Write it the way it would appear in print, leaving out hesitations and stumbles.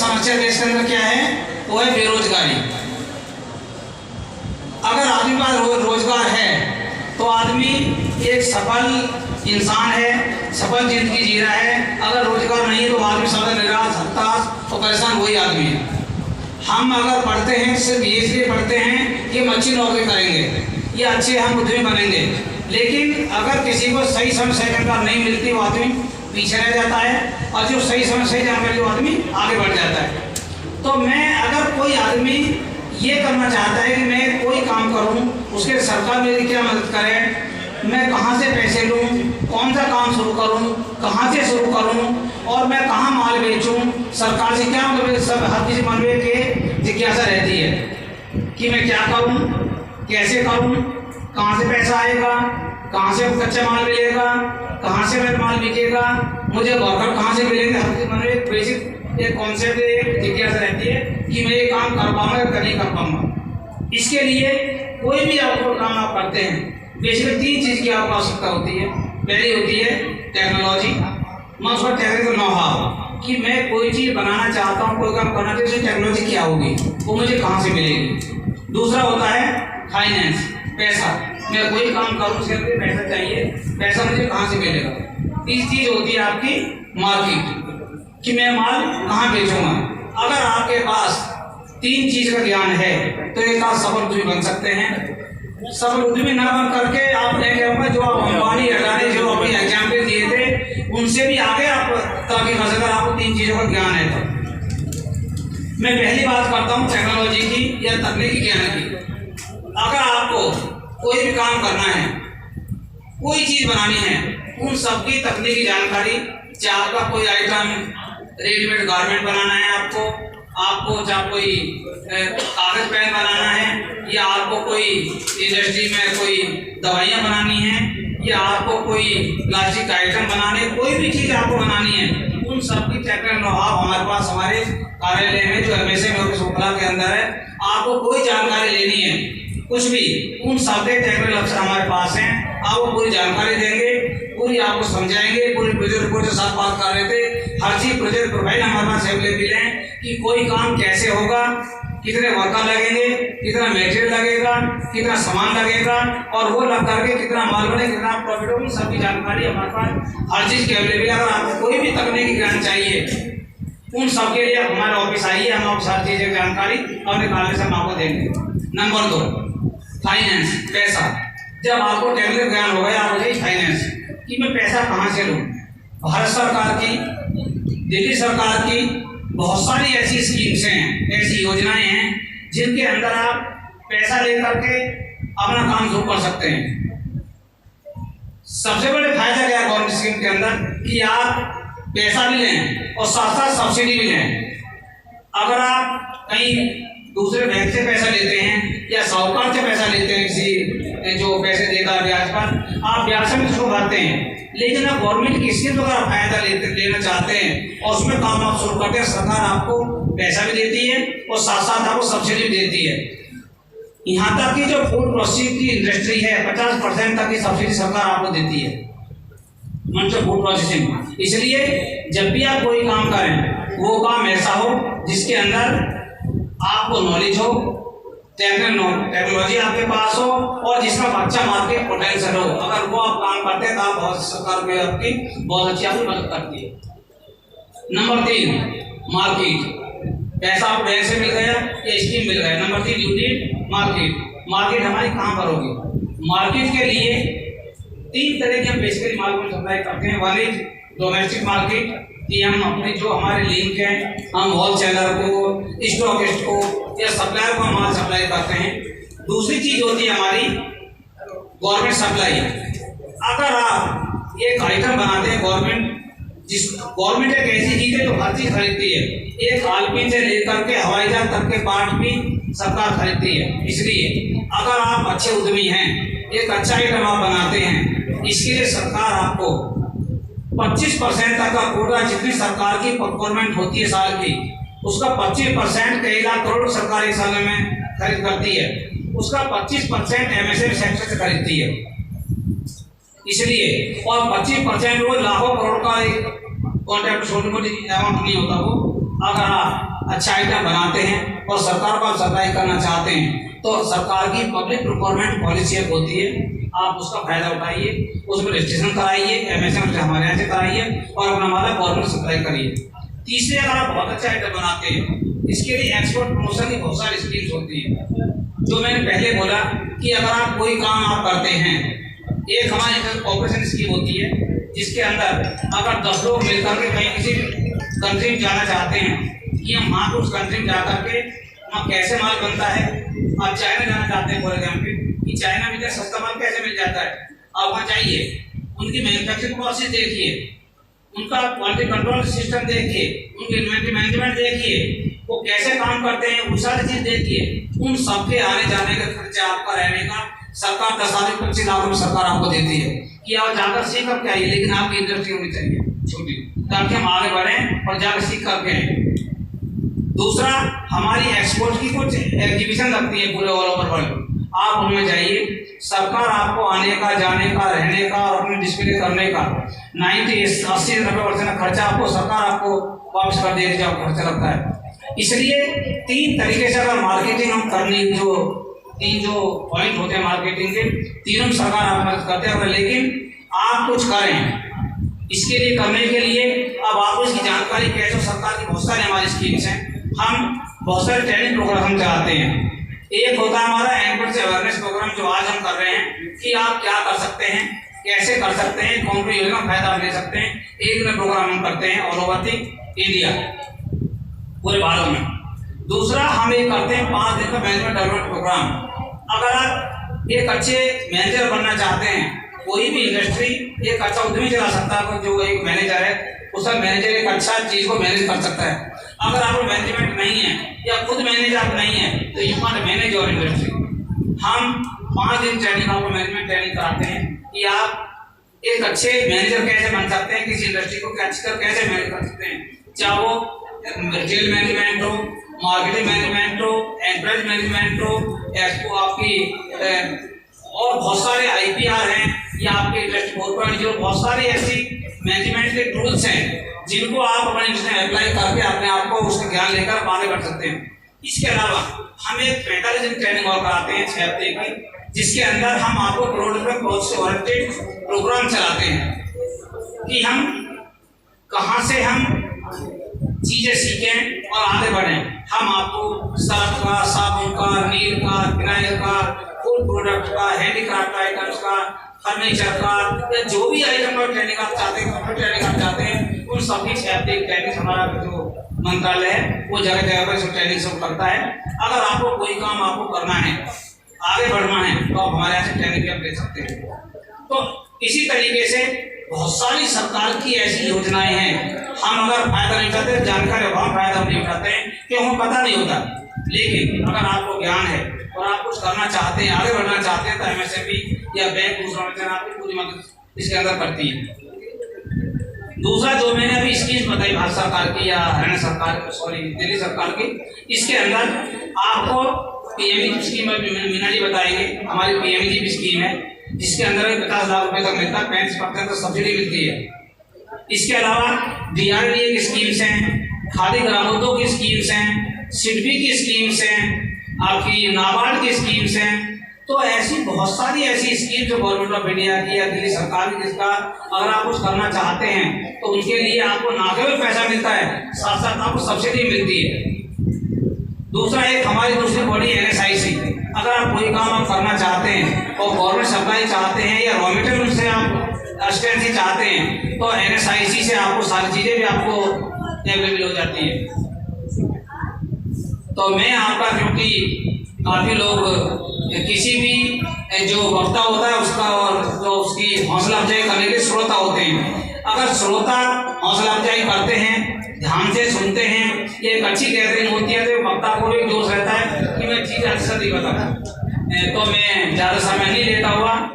समस्या देश के अंदर क्या है, वो है बेरोजगारी। अगर आदमी के पास रोजगार है तो आदमी एक सफल इंसान है, सफल जिंदगी जी रहा है। अगर रोजगार नहीं है तो आदमी सबसे निराश, हताश और परेशान वही आदमी है। हम अगर पढ़ते हैं सिर्फ ये इसलिए पढ़ते हैं कि हम अच्छी नौकरी करेंगे या अच्छे हम उद्यमी बनेंगे, लेकिन अगर किसी को सही समय सही जानकारी नहीं मिलती वो आदमी पीछे रह जाता है, और जो सही समय सही जानकारी वो आदमी आगे बढ़ जाता है। तो मैं अगर कोई आदमी ये करना चाहता है कि मैं कोई काम करूं, उसके सरकार मेरी क्या मदद करे, मैं कहां से पैसे लूं, कौन सा काम शुरू करूं, कहां से शुरू करूं और मैं कहां माल बेचूं, सरकार से क्या मतलब सब हर किसी मन में के जिज्ञासा रहती है कि मैं क्या करूं, कैसे करूं, कहां से पैसा आएगा, कहां से कच्चा माल मिलेगा, कहां से मेरा माल बिकेगा, मुझे वर्कर कहां से मिलेंगे। हर किसी मन में एक बेसिक एक कॉन्सेप्ट, एक जिज्ञासा रहती है कि मैं ये काम कर पाऊंगा या नहीं कर पाऊंगा। इसके लिए कोई भी आपको काम आप करते हैं, बेसिकली 3 चीज़ की आपको आवश्यकता होती है। पहली होती है टेक्नोलॉजी, मतलब टेक्निकल नो हाउ, कि मैं कोई चीज़ बनाना चाहता हूँ, कोई काम करना चाहता हूँ, टेक्नोलॉजी क्या होगी, वो मुझे कहाँ से मिलेगी। दूसरा होता है फाइनेंस, पैसा, मैं कोई काम करूँ उसके लिए पैसा चाहिए, पैसा मुझे कहाँ से मिलेगा। तीसरी चीज़ होती है आपकी मार्केट, कि मैं माल कहाँ बेचूंगा। अगर आपके पास 3 चीज़ का ज्ञान है तो एक आप सफल उद्यमी बन सकते हैं। सफल उद्यमी ना बन करके आप जो आप अंबानी, अडानी जो अपने एग्जाम्पल दिए थे उनसे भी आगे आप तरक्की कर सकते, आपको 3 चीज़ों का ज्ञान है। तो मैं पहली बात करता हूँ टेक्नोलॉजी की या तकनीकी ज्ञान की। अगर आपको कोई भी काम करना है, कोई चीज़ बनानी है, उन सबकी तकनीकी जानकारी, चाहे आपका कोई आइटम रेडीमेड गारमेंट बनाना है, आपको चाहे कोई कागज पेन बनाना है, या आपको कोई इंडस्ट्री में कोई दवाइयाँ बनानी है, या आपको कोई प्लास्टिक आइटम बनाने, कोई भी चीज़ आपको बनानी है, उन सब की टेक्निकल नॉलेज हमारे पास हमारे कार्यालय में जो MSM शृंखला के अंदर है। आपको कोई जानकारी लेनी है कुछ भी, उन सब के टेक्निकल अफसर हमारे पास हैं, आपको पूरी जानकारी देंगे, पूरी आपको समझाएंगे। पूरी प्रोजेक्ट रिपोर्ट के साथ बात कर रहे थे, हर चीज प्रोजेक्ट प्रोफाइल हमारे पास अवेलेबल है कि कोई काम कैसे होगा, कितने वर्कर लगेंगे, कितना मटेरियल लगेगा, कितना सामान लगेगा, और वो लग करके कितना माल बने, कितना प्रॉफिट होगा, सबकी जानकारी हमारे पास हर चीज की अवेलेबल है। अगर आपको कोई भी तकनीकी ज्ञान चाहिए उन सब के लिए आप हमारे ऑफिस आइए, हम आपको सारी चीजें जानकारी अपने कार्यालय से हम आपको देंगे। नंबर 2, फाइनेंस, पैसा। जब आपको टेक्निकल ज्ञान हो गया, आप हो जाइए फाइनेंस कि मैं पैसा कहाँ से लूँ। भारत सरकार की, दिल्ली सरकार की बहुत सारी ऐसी स्कीम्स हैं, ऐसी योजनाएं हैं जिनके अंदर आप पैसा लेकर के अपना काम शुरू कर सकते हैं। सबसे बड़े फायदा क्या है गवर्नमेंट स्कीम के अंदर कि आप पैसा भी लें और साथ साथ सब्सिडी भी लें। अगर आप कहीं दूसरे बैंक से पैसा लेते हैं या साहूकार से पैसा लेते हैं, किसी जो पैसे देगा ब्याज पर, आप ब्याज में शुरू भरते हैं, लेकिन आप गवर्नमेंट की स्कीम अगर फायदा लेना चाहते हैं और उसमें काम आप शुरू करते हैं, सरकार आपको पैसा भी देती है और साथ साथ आपको सब्सिडी भी देती है। यहाँ तक कि जो फूड प्रोसेसिंग की इंडस्ट्री है 50% तक की सब्सिडी सरकार आपको देती है, मतलब फूड प्रोसेसिंग। इसलिए जब भी आप कोई काम करें वो काम ऐसा हो जिसके अंदर आपको नॉलेज हो, टेक्नोलॉजी आपके पास हो और जिसका अच्छा मार्केट पोटेंशियल हो। अगर वो आप काम करते हैं तो आप बहुत सरकार में आपकी बहुत अच्छी आपकी मदद करती है। Number 3, market. पैसा आपको बैंक से मिल गया या स्कीम मिल गया। Number 3, unit market. मार्केट हमारी कहाँ पर होगी। मार्केट के लिए 3 तरह के हम बेसिकली माल को सप्लाई करते हैं। वन इज डोमेस्टिक मार्केट, कि हम अपने जो हमारे लिंक हैं, हम होलसेलर को, स्टॉकिस्ट को या सप्लायर को माल सप्लाई करते हैं। दूसरी चीज होती है हमारी गवर्नमेंट सप्लाई। अगर आप एक आइटम बनाते हैं, गवर्नमेंट एक ऐसी चीज है जो हर चीज खरीदती है, एक आलपीन से लेकर के हवाई जहाज तक के पार्ट भी सरकार खरीदती है। इसलिए अगर आप अच्छे उद्यमी हैं, एक अच्छा आइटम आप बनाते हैं, इसके लिए सरकार आपको 25% तक का कोटा, जितनी सरकार की परफॉर्मेंस होती है साल की, उसका 25% 1 लाख करोड़ सरकार एक साल में खरीद करती है, उसका 25% MSME सेक्टर से खरीदती है। इसलिए और 25% वो लाखों करोड़ का एक कॉन्ट्रैक्ट छोटी मोटी अमाउंट नहीं होता, वो अगर आप अच्छा आइटम बनाते हैं और सरकार को आप सप्लाई करना चाहते हैं तो सरकार की पब्लिक प्रोक्योरमेंट पॉलिसी एक होती है, आप उसका फायदा उठाइए, उसमें रजिस्ट्रेशन कराइए, एमएसएम हमारे यहाँ से कराइए और अपना माल गवर्नमेंट सप्लाई करिए। तीसरे, अगर आप बहुत अच्छा आइटम बनाते हैं, इसके लिए एक्सपोर्ट प्रमोशन की बहुत सारी स्कीम्स होती है। जो मैंने पहले बोला कि अगर आप कोई काम आप करते हैं, एक हमारी इंटर कॉर्पोरेशन स्कीम होती है जिसके अंदर अगर 10 लोग मिलकर के कहीं किसी कंट्री में जाना चाहते हैं कि हम वहाँ उस कंट्री में जा करके वहाँ कैसे माल बनता है। आप चाइना जाना चाहते हैं फॉर एग्जाम्पल कि चाइना में सस्ता माल कैसे मिल जाता है, आप वहाँ जाइए, उनकी मैन्युफैक्चरिंग प्रोसेस देखिए, उनका क्वालिटी कंट्रोल सिस्टम देखिए, उनकी इन्वेंटरी मैनेजमेंट देखिए, वो कैसे काम करते हैं, वो सारी चीज देखिए। उन सबके आने जाने का खर्चा, आपका रहने का, सरकार 10 लाख 25 लाख रुपए सरकार आपको देती है कि आप जाकर सीख करके आइए, लेकिन आपकी इंडस्ट्री होनी चाहिए छोटी, ताकि हम आगे बढ़ें और जाकर सीख करके आए। दूसरा, हमारी एक्सपोर्ट की कुछ एग्जीबिशन लगती है पूरे ऑल ओवर वर्ल्ड, आप उनमें जाइए, सरकार आपको आने का, जाने का, रहने का और अपने डिस्प्ले करने का 90-80-90% खर्चा आपको सरकार आपको वापस कर देगी, जब खर्चा लगता है। इसलिए 3 तरीके से अगर मार्केटिंग हम करनी, जो 3 जो पॉइंट होते हैं मार्केटिंग के, तीनों सरकार आप मदद करते हैं, लेकिन आप कुछ करें। इसके लिए करने के लिए अब आपको इसकी जानकारी कैसे, सरकार की बहुत सारी हमारी स्कीम्स हैं, हम बहुत सारे ट्रेनिंग प्रोग्राम हम चलाते हैं। एक होता है हमारा एनपीटी से अवेयरनेस प्रोग्राम, जो आज हम कर रहे हैं कि आप क्या कर सकते हैं, कैसे कर सकते हैं, कौन सी योजना फायदा ले सकते हैं। एक दिन प्रोग्राम हम करते हैं ऑल ओवर दी इंडिया, पूरे भारत में। दूसरा, हम एक करते हैं 5 दिन का मैनेजमेंट डेवलपमेंट प्रोग्राम। अगर आप एक अच्छे मैनेजर बनना चाहते हैं, कोई भी इंडस्ट्री एक अच्छा उद्यमी चला सकता है, जो एक मैनेजर है उसका मैनेजर एक अच्छा चीज को मैनेज कर सकता है। अगर आपको मैनेजमेंट नहीं है या खुद मैनेज आप नहीं है तो you can manage your industry. हम 5 दिन ट्रेनिंग, आपको मैनेजमेंट ट्रेनिंग कराते हैं कि आप एक अच्छे मैनेजर कैसे बन सकते हैं, किसी इंडस्ट्री को कैसे मैनेज कर सकते हैं, चाहे वो रिटेल मैनेजमेंट हो, मार्केटिंग मैनेजमेंट हो, एंटरप्राइज मैनेजमेंट हो, एक्सपो आपकी और बहुत सारे आईपीआर हैं, या आपके इंडस्ट्री 4.0, बहुत सारी ऐसी मैनेजमेंट के टूल्स हैं जिनको आप अपने इंडस्ट्री में अप्लाई करके अपने आप को उसका ज्ञान लेकर आगे बढ़ सकते हैं। इसके अलावा हम एक 45 दिन ट्रेनिंग और कराते हैं 6 हफ्ते की, जिसके अंदर हम आपको प्रोडक्ट से ओरिएंटेड प्रोग्राम चलाते हैं कि हम कहाँ से हम चीजें सीखें और आगे बढ़ें। हम आपको सर्फ का, साबुन का, नील का, फिनाइल का, फूड प्रोडक्ट का, हैंडीक्राफ्ट आइटम्स का, फर्नीचर का, या जो भी आइटम का ट्रेनिंग आप चाहते हैं, कंप्यूटर ट्रेनिंग आप चाहते हैं, उन सभी 6 हफ्ते की ट्रेनिंग हमारा जो मंत्रालय है वो जगह जगह पर इस ट्रेनिंग सब करता है। अगर आपको कोई काम आपको करना है, आगे बढ़ना है, तो आप हमारे यहाँ से ट्रेनिंग भी आप ले सकते हैं। तो इसी तरीके से बहुत सारी सरकार की ऐसी योजनाएं हैं, हम अगर फायदा नहीं उठाते, जानकारी अभाव फायदा नहीं उठाते हैं कि हमें पता नहीं होता। लेकिन अगर आपको ज्ञान है और आप कुछ करना चाहते हैं, आगे बढ़ना चाहते हैं, तो एमएसएमई या बैंक दूसरा आपकी पूरी मदद इसके अंदर करती है। दूसरा, जो मैंने अभी स्कीम बताई भारत सरकार की या हरियाणा सरकार, सॉरी दिल्ली सरकार की, इसके अंदर आपको पीएमजी स्कीम मीना जी बताएंगे, हमारी पीएमजी की स्कीम है जिसके अंदर 50 लाख रुपए तक मिलता है, 35% तक सब्सिडी मिलती है। इसके अलावा डीआरडीए की स्कीम्स हैं, खादी ग्रामोद्योग की स्कीम्स हैं, सिडबी की स्कीम्स हैं, आपकी नाबार्ड की स्कीम्स हैं। तो ऐसी बहुत सारी ऐसी स्कीम जो गवर्नमेंट ऑफ इंडिया की या दिल्ली सरकार की, जिसका अगर आप कुछ करना चाहते हैं तो उनके लिए आपको ना केवल पैसा मिलता है, साथ साथ आपको सब्सिडी मिलती है। दूसरा, एक हमारी दूसरी बॉडी एनएसआईसी, अगर आप कोई काम आप करना चाहते हैं और गवर्नमेंट सप्लाई चाहते हैं या रॉ मटेरियल से आप असिस्टेंसी चाहते हैं, तो एनएसआईसी से आपको सारी चीजें भी आपको अवेलेबल हो जाती है। तो मैं आपका, क्योंकि काफी लोग किसी भी जो वक्ता होता है उसका और जो उसकी हौसला अफजाई करने के श्रोता होते हैं, अगर श्रोता हौसला अफजाई करते हैं, ध्यान से सुनते हैं, ये एक अच्छी गैदरिंग होती है, तो वक्ता को भी जोश रहता है कि मैं चीज़ अच्छा नहीं बता। तो मैं ज़्यादा समय नहीं लेता हुआ